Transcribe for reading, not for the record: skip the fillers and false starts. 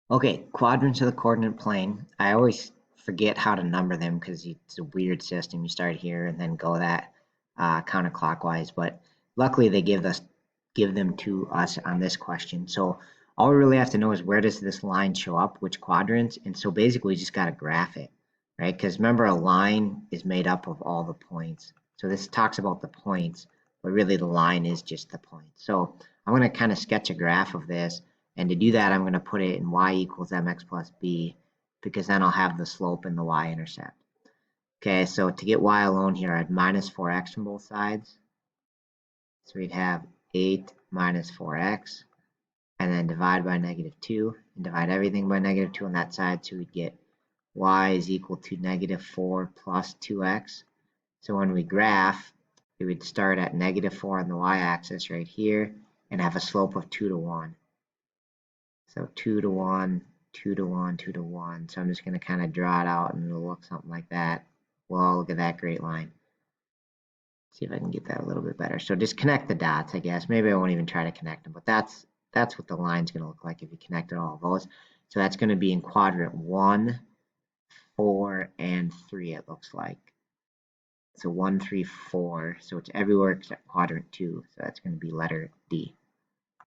Okay, quadrants of the coordinate plane. I always forget how to number them because it's a weird system. You start here and then go that counterclockwise. But luckily, they give them to us on this question. So all we really have to know is where does this line show up, which quadrants, and so basically, we just got to graph it, right? Because remember, a line is made up of all the points. So this talks about the points, but really the line is just the point. So I'm going to kind of sketch a graph of this. And to do that, I'm going to put it in y equals mx plus b because then I'll have the slope and the y-intercept. Okay, so to get y alone here, I'd minus 4x from both sides. So we'd have 8 minus 4x, and then divide by -2, and divide everything by -2 on that side, so we'd get y is equal to -4 plus 2x. So when we graph, we would start at -4 on the y-axis right here and have a slope of 2 to 1. So 2 to 1, 2 to 1, 2 to 1. So I'm just going to kind of draw it out and it'll look something like that. Well, look at that great line. See if I can get that a little bit better. So just connect the dots, I guess. Maybe I won't even try to connect them, but that's what the line's going to look like if you connected all of those. So that's going to be in quadrant 1, 4, and 3, it looks like. So 1, 3, 4. So it's everywhere except quadrant 2. So that's going to be letter D.